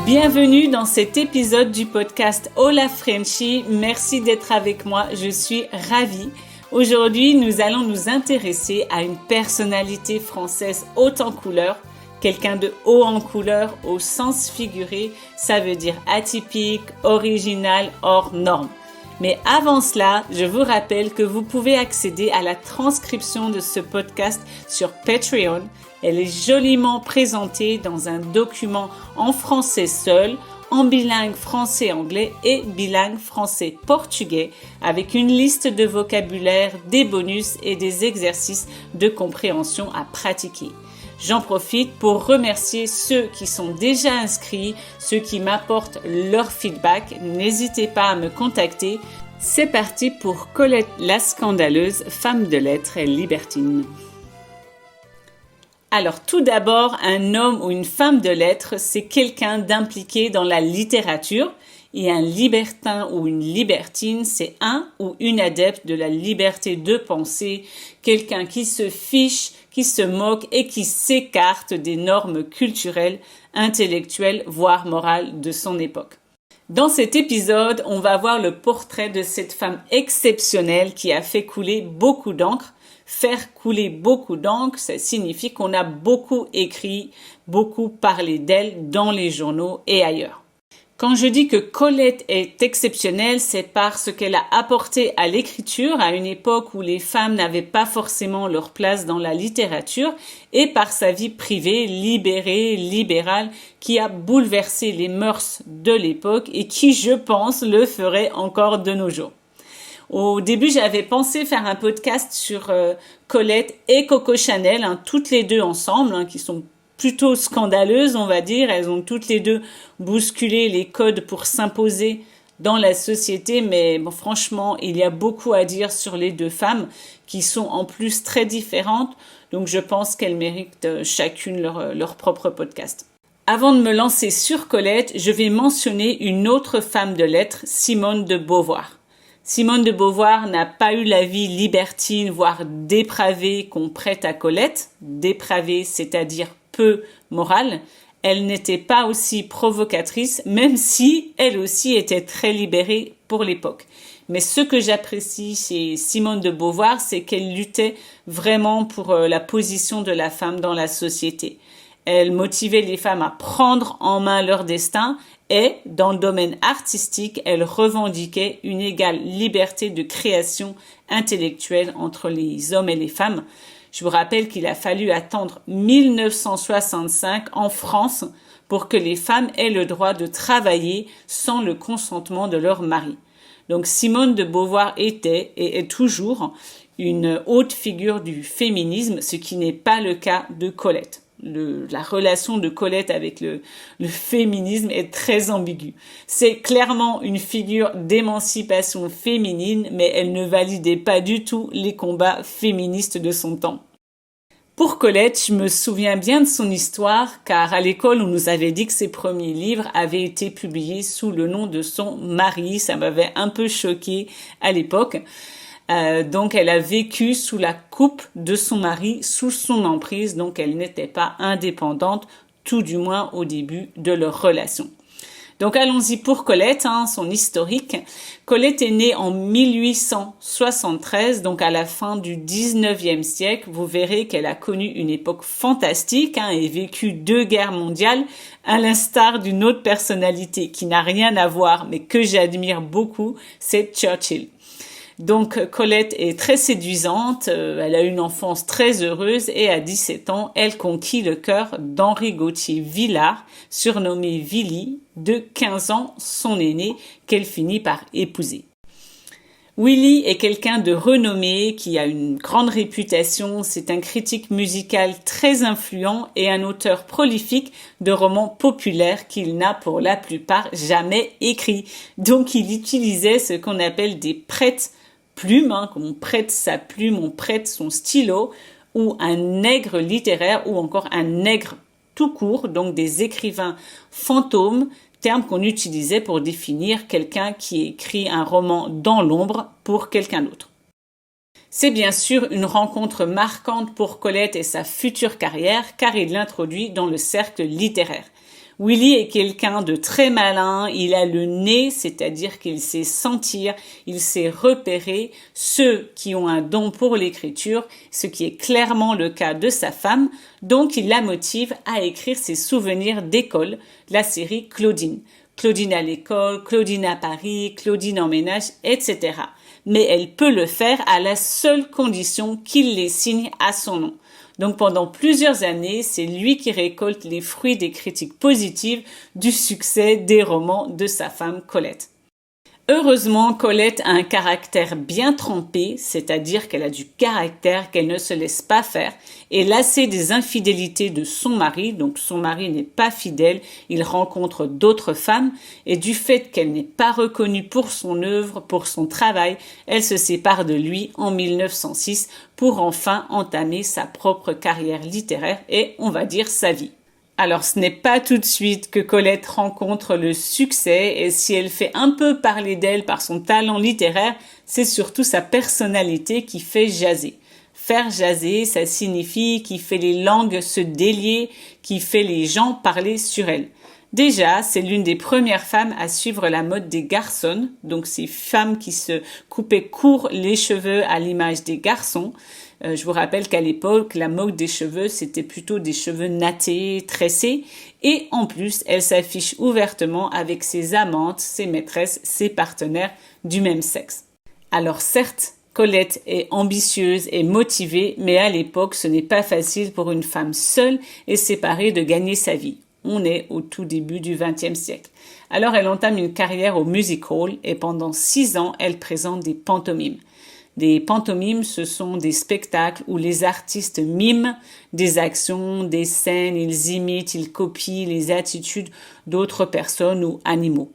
Bienvenue dans cet épisode du podcast Hola Frenchy. Merci d'être avec moi, je suis ravie. Aujourd'hui, nous allons nous intéresser à une personnalité française haute en couleur. Quelqu'un de haut en couleur au sens figuré, ça veut dire atypique, original, hors norme. Mais avant cela, je vous rappelle que vous pouvez accéder à la transcription de ce podcast sur Patreon. Elle est joliment présentée dans un document en français seul, en bilingue français-anglais et bilingue français-portugais, avec une liste de vocabulaire, des bonus et des exercices de compréhension à pratiquer. J'en profite pour remercier ceux qui sont déjà inscrits, ceux qui m'apportent leur feedback. N'hésitez pas à me contacter. C'est parti pour Colette la scandaleuse, femme de lettres et libertine. Alors tout d'abord, un homme ou une femme de lettres, c'est quelqu'un d'impliqué dans la littérature. Et un libertin ou une libertine, c'est un ou une adepte de la liberté de penser, quelqu'un qui se fiche, qui se moque et qui s'écarte des normes culturelles, intellectuelles, voire morales de son époque. Dans cet épisode, on va voir le portrait de cette femme exceptionnelle qui a fait couler beaucoup d'encre. Faire couler beaucoup d'encre, ça signifie qu'on a beaucoup écrit, beaucoup parlé d'elle dans les journaux et ailleurs. Quand je dis que Colette est exceptionnelle, c'est parce qu'elle a apporté à l'écriture à une époque où les femmes n'avaient pas forcément leur place dans la littérature et par sa vie privée, libérée, libérale, qui a bouleversé les mœurs de l'époque et qui, je pense, le ferait encore de nos jours. Au début, j'avais pensé faire un podcast sur Colette et Coco Chanel, toutes les deux ensemble, qui sont plutôt scandaleuses, on va dire. Elles ont toutes les deux bousculé les codes pour s'imposer dans la société, mais bon, franchement, il y a beaucoup à dire sur les deux femmes qui sont en plus très différentes, donc je pense qu'elles méritent chacune leur propre podcast. Avant de me lancer sur Colette, je vais mentionner une autre femme de lettres, Simone de Beauvoir. Simone de Beauvoir n'a pas eu la vie libertine, voire dépravée qu'on prête à Colette. Dépravée, c'est-à-dire peu morale. Elle n'était pas aussi provocatrice, même si elle aussi était très libérée pour l'époque. Mais ce que j'apprécie chez Simone de Beauvoir, c'est qu'elle luttait vraiment pour la position de la femme dans la société. Elle motivait les femmes à prendre en main leur destin et, dans le domaine artistique, elle revendiquait une égale liberté de création intellectuelle entre les hommes et les femmes. Je vous rappelle qu'il a fallu attendre 1965 en France pour que les femmes aient le droit de travailler sans le consentement de leur mari. Donc Simone de Beauvoir était et est toujours une haute figure du féminisme, ce qui n'est pas le cas de Colette. La relation de Colette avec le féminisme est très ambiguë. C'est clairement une figure d'émancipation féminine, mais elle ne validait pas du tout les combats féministes de son temps. Pour Colette, je me souviens bien de son histoire, car à l'école, on nous avait dit que ses premiers livres avaient été publiés sous le nom de son mari. Ça m'avait un peu choquée à l'époque. Donc elle a vécu sous la coupe de son mari, sous son emprise, donc elle n'était pas indépendante, tout du moins au début de leur relation. Donc allons-y pour Colette, son historique. Colette est née en 1873, donc à la fin du 19e siècle. Vous verrez qu'elle a connu une époque fantastique et vécu 2 guerres mondiales, à l'instar d'une autre personnalité qui n'a rien à voir, mais que j'admire beaucoup, c'est Churchill. Donc Colette est très séduisante, elle a une enfance très heureuse et à 17 ans, elle conquit le cœur d'Henri Gauthier Villars, surnommé Willy, de 15 ans, son aîné, qu'elle finit par épouser. Willy est quelqu'un de renommé qui a une grande réputation, c'est un critique musical très influent et un auteur prolifique de romans populaires qu'il n'a pour la plupart jamais écrits. Donc il utilisait ce qu'on appelle des prête-plumes, comme on prête sa plume, on prête son stylo, ou un nègre littéraire ou encore un nègre tout court, donc des écrivains fantômes, terme qu'on utilisait pour définir quelqu'un qui écrit un roman dans l'ombre pour quelqu'un d'autre. C'est bien sûr une rencontre marquante pour Colette et sa future carrière car il l'introduit dans le cercle littéraire. Willy est quelqu'un de très malin, il a le nez, c'est-à-dire qu'il sait sentir, il sait repérer ceux qui ont un don pour l'écriture, ce qui est clairement le cas de sa femme, donc il la motive à écrire ses souvenirs d'école, la série Claudine. Claudine à l'école, Claudine à Paris, Claudine en ménage, etc. Mais elle peut le faire à la seule condition qu'il les signe à son nom. Donc pendant plusieurs années, c'est lui qui récolte les fruits des critiques positives du succès des romans de sa femme Colette. Heureusement, Colette a un caractère bien trempé, c'est-à-dire qu'elle a du caractère, qu'elle ne se laisse pas faire, et lassée des infidélités de son mari, donc son mari n'est pas fidèle, il rencontre d'autres femmes, et du fait qu'elle n'est pas reconnue pour son œuvre, pour son travail, elle se sépare de lui en 1906 pour enfin entamer sa propre carrière littéraire et, on va dire, sa vie. Alors ce n'est pas tout de suite que Colette rencontre le succès et si elle fait un peu parler d'elle par son talent littéraire, c'est surtout sa personnalité qui fait jaser. Faire jaser, ça signifie qu'il fait les langues se délier, qui fait les gens parler sur elle. Déjà, c'est l'une des premières femmes à suivre la mode des garçons, donc ces femmes qui se coupaient court les cheveux à l'image des garçons. Je vous rappelle qu'à l'époque, la mode des cheveux, c'était plutôt des cheveux nattés, tressés. Et en plus, elle s'affiche ouvertement avec ses amantes, ses maîtresses, ses partenaires du même sexe. Alors certes, Colette est ambitieuse et motivée, mais à l'époque, ce n'est pas facile pour une femme seule et séparée de gagner sa vie. On est au tout début du XXe siècle. Alors elle entame une carrière au music hall et pendant 6 ans, elle présente des pantomimes. Des pantomimes, ce sont des spectacles où les artistes miment des actions, des scènes, ils imitent, ils copient les attitudes d'autres personnes ou animaux.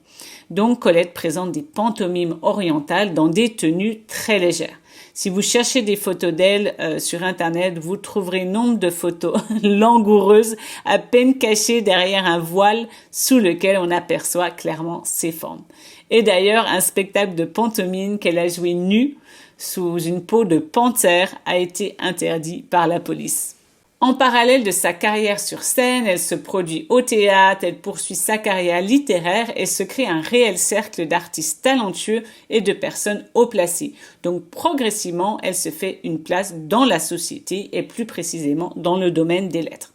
Donc Colette présente des pantomimes orientales dans des tenues très légères. Si vous cherchez des photos d'elle sur Internet, vous trouverez nombre de photos langoureuses, à peine cachées derrière un voile sous lequel on aperçoit clairement ses formes. Et d'ailleurs, un spectacle de pantomime qu'elle a joué nue sous une peau de panthère a été interdit par la police. En parallèle de sa carrière sur scène, elle se produit au théâtre, elle poursuit sa carrière littéraire et se crée un réel cercle d'artistes talentueux et de personnes haut placées. Donc progressivement, elle se fait une place dans la société et plus précisément dans le domaine des lettres.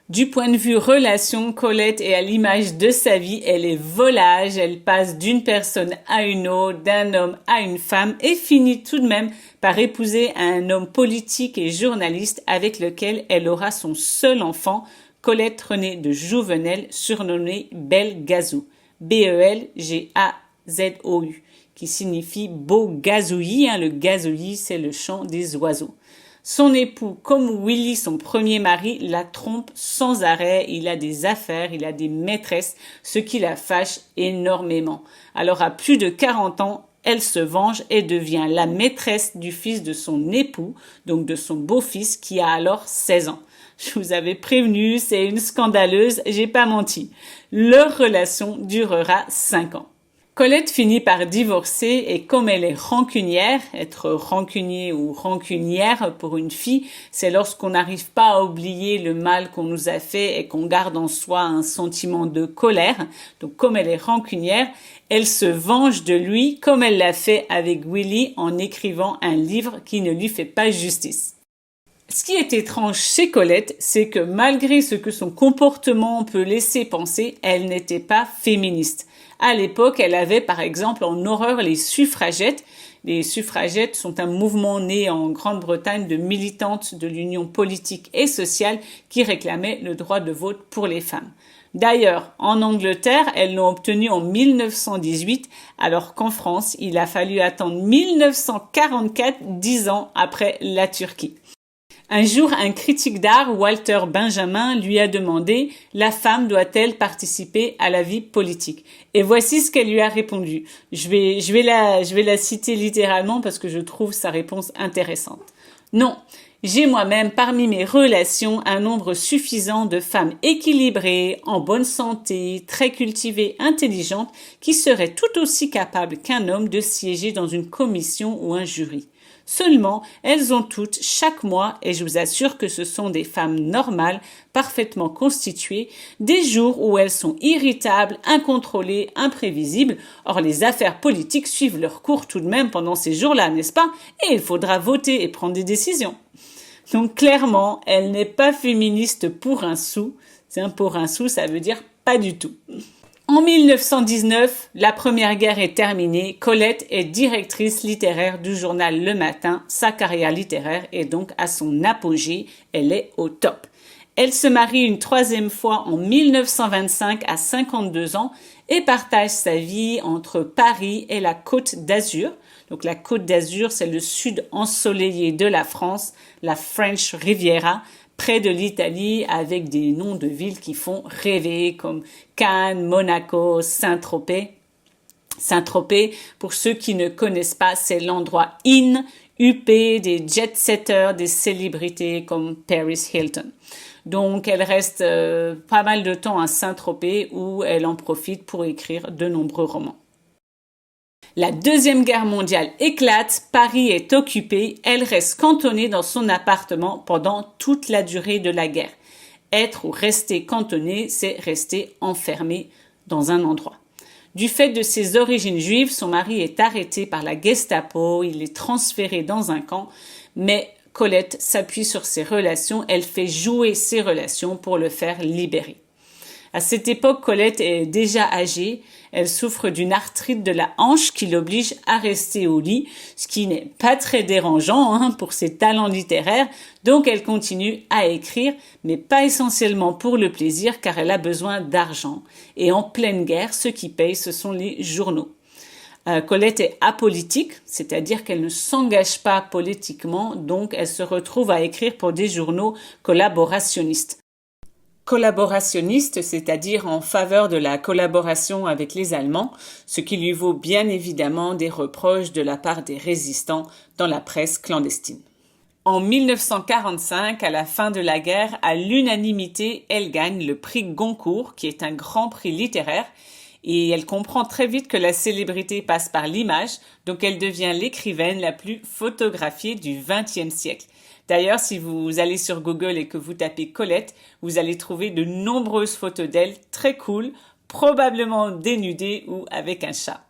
Du point de vue relation, Colette est à l'image de sa vie, elle est volage, elle passe d'une personne à une autre, d'un homme à une femme et finit tout de même par épouser un homme politique et journaliste avec lequel elle aura son seul enfant, Colette Renée de Jouvenel, surnommée Belle Gazou, B-E-L-G-A-Z-O-U, qui signifie beau gazouillis, le gazouillis c'est le chant des oiseaux. Son époux, comme Willy, son premier mari, la trompe sans arrêt. Il a des affaires, il a des maîtresses, ce qui la fâche énormément. Alors à plus de 40 ans, elle se venge et devient la maîtresse du fils de son époux, donc de son beau-fils qui a alors 16 ans. Je vous avais prévenu, c'est une scandaleuse, j'ai pas menti. Leur relation durera 5 ans. Colette finit par divorcer et comme elle est rancunière, être rancunier ou rancunière pour une fille, c'est lorsqu'on n'arrive pas à oublier le mal qu'on nous a fait et qu'on garde en soi un sentiment de colère. Donc comme elle est rancunière, elle se venge de lui comme elle l'a fait avec Willy en écrivant un livre qui ne lui fait pas justice. Ce qui est étrange chez Colette, c'est que malgré ce que son comportement peut laisser penser, elle n'était pas féministe. À l'époque, elle avait par exemple en horreur les suffragettes. Les suffragettes sont un mouvement né en Grande-Bretagne de militantes de l'Union politique et sociale qui réclamaient le droit de vote pour les femmes. D'ailleurs, en Angleterre, elles l'ont obtenu en 1918, alors qu'en France, il a fallu attendre 1944, 10 ans après la Turquie. Un jour, un critique d'art, Walter Benjamin, lui a demandé « La femme doit-elle participer à la vie politique ?» Et voici ce qu'elle lui a répondu. Je vais la citer littéralement parce que je trouve sa réponse intéressante. « Non, j'ai moi-même parmi mes relations un nombre suffisant de femmes équilibrées, en bonne santé, très cultivées, intelligentes, qui seraient tout aussi capables qu'un homme de siéger dans une commission ou un jury. Seulement, elles ont toutes, chaque mois, et je vous assure que ce sont des femmes normales, parfaitement constituées, des jours où elles sont irritables, incontrôlées, imprévisibles. Or, les affaires politiques suivent leur cours tout de même pendant ces jours-là, n'est-ce pas? Et il faudra voter et prendre des décisions. Donc, clairement, elle n'est pas féministe pour un sou. Pour un sou, ça veut dire pas du tout. En 1919, la Première Guerre est terminée. Colette est directrice littéraire du journal Le Matin. Sa carrière littéraire est donc à son apogée. Elle est au top. Elle se marie une troisième fois en 1925 à 52 ans et partage sa vie entre Paris et la Côte d'Azur. Donc la Côte d'Azur, c'est le sud ensoleillé de la France, la French Riviera, près de l'Italie, avec des noms de villes qui font rêver, comme Cannes, Monaco, Saint-Tropez. Saint-Tropez, pour ceux qui ne connaissent pas, c'est l'endroit huppé des jet-setters, des célébrités comme Paris Hilton. Donc, elle reste pas mal de temps à Saint-Tropez où elle en profite pour écrire de nombreux romans. La Deuxième Guerre mondiale éclate, Paris est occupé, elle reste cantonnée dans son appartement pendant toute la durée de la guerre. Être ou rester cantonnée, c'est rester enfermé dans un endroit. Du fait de ses origines juives, son mari est arrêté par la Gestapo, il est transféré dans un camp, mais Colette s'appuie sur ses relations, elle fait jouer ses relations pour le faire libérer. À cette époque, Colette est déjà âgée. Elle souffre d'une arthrite de la hanche qui l'oblige à rester au lit, ce qui n'est pas très dérangeant pour ses talents littéraires. Donc, elle continue à écrire, mais pas essentiellement pour le plaisir, car elle a besoin d'argent. Et en pleine guerre, ce qui paye, ce sont les journaux. Colette est apolitique, c'est-à-dire qu'elle ne s'engage pas politiquement, donc elle se retrouve à écrire pour des journaux collaborationnistes. Collaborationniste, c'est-à-dire en faveur de la collaboration avec les Allemands, ce qui lui vaut bien évidemment des reproches de la part des résistants dans la presse clandestine. En 1945, à la fin de la guerre, à l'unanimité, elle gagne le prix Goncourt, qui est un grand prix littéraire, et elle comprend très vite que la célébrité passe par l'image, donc elle devient l'écrivaine la plus photographiée du XXe siècle. D'ailleurs, si vous allez sur Google et que vous tapez Colette, vous allez trouver de nombreuses photos d'elle très cool, probablement dénudée ou avec un chat.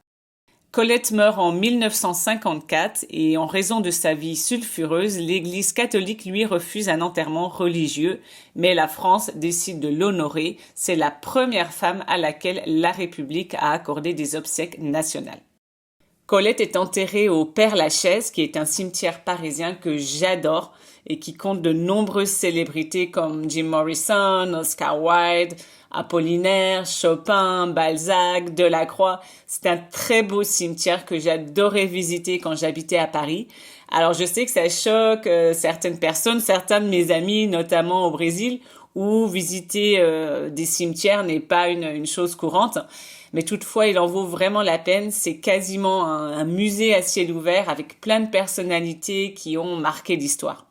Colette meurt en 1954 et en raison de sa vie sulfureuse, l'Église catholique lui refuse un enterrement religieux, mais la France décide de l'honorer. C'est la première femme à laquelle la République a accordé des obsèques nationales. Colette est enterrée au Père-Lachaise, qui est un cimetière parisien que j'adore et qui compte de nombreuses célébrités comme Jim Morrison, Oscar Wilde, Apollinaire, Chopin, Balzac, Delacroix. C'est un très beau cimetière que j'adorais visiter quand j'habitais à Paris. Alors je sais que ça choque certaines personnes, certains de mes amis, notamment au Brésil, où visiter des cimetières n'est pas une chose courante. Mais toutefois, il en vaut vraiment la peine. C'est quasiment un musée à ciel ouvert avec plein de personnalités qui ont marqué l'histoire.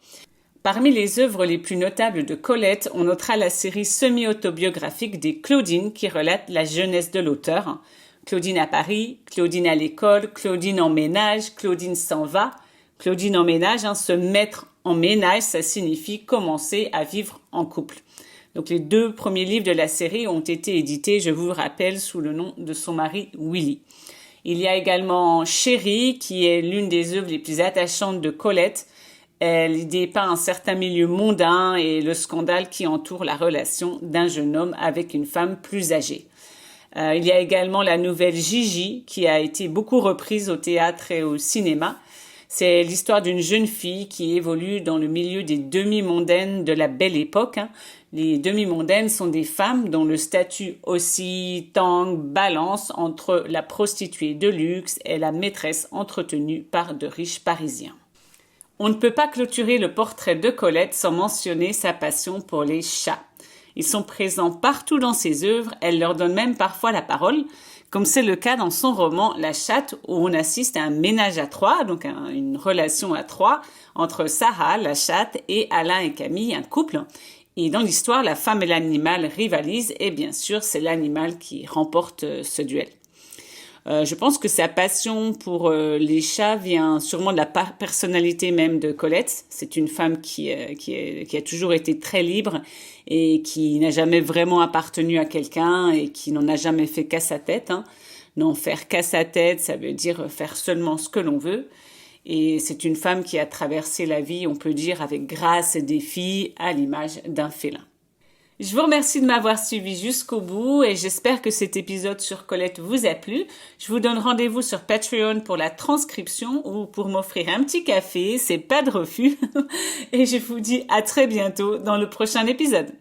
Parmi les œuvres les plus notables de Colette, on notera la série semi-autobiographique des Claudine qui relate la jeunesse de l'auteur. Claudine à Paris, Claudine à l'école, Claudine en ménage, Claudine s'en va. Claudine en ménage, se mettre en ménage, ça signifie commencer à vivre en couple. Donc les 2 premiers livres de la série ont été édités, je vous rappelle, sous le nom de son mari Willy. Il y a également Chérie, qui est l'une des œuvres les plus attachantes de Colette. Elle y dépeint un certain milieu mondain et le scandale qui entoure la relation d'un jeune homme avec une femme plus âgée. Il y a également la nouvelle Gigi, qui a été beaucoup reprise au théâtre et au cinéma. C'est l'histoire d'une jeune fille qui évolue dans le milieu des demi-mondaines de la Belle Époque. Les demi-mondaines sont des femmes dont le statut oscille, tangue, balance entre la prostituée de luxe et la maîtresse entretenue par de riches Parisiens. On ne peut pas clôturer le portrait de Colette sans mentionner sa passion pour les chats. Ils sont présents partout dans ses œuvres, elle leur donne même parfois la parole, comme c'est le cas dans son roman La Chatte, où on assiste à un ménage à 3, donc une relation à 3, entre Sarah, la chatte, et Alain et Camille, un couple. Et dans l'histoire, la femme et l'animal rivalisent, et bien sûr, c'est l'animal qui remporte ce duel. Je pense que sa passion pour les chats vient sûrement de la personnalité même de Colette. C'est une femme qui a toujours été très libre et qui n'a jamais vraiment appartenu à quelqu'un et qui n'en a jamais fait qu'à sa tête, hein. Non, faire qu'à sa tête, ça veut dire faire seulement ce que l'on veut. Et c'est une femme qui a traversé la vie, on peut dire, avec grâce et défi, à l'image d'un félin. Je vous remercie de m'avoir suivi jusqu'au bout et j'espère que cet épisode sur Colette vous a plu. Je vous donne rendez-vous sur Patreon pour la transcription ou pour m'offrir un petit café, c'est pas de refus. Et je vous dis à très bientôt dans le prochain épisode.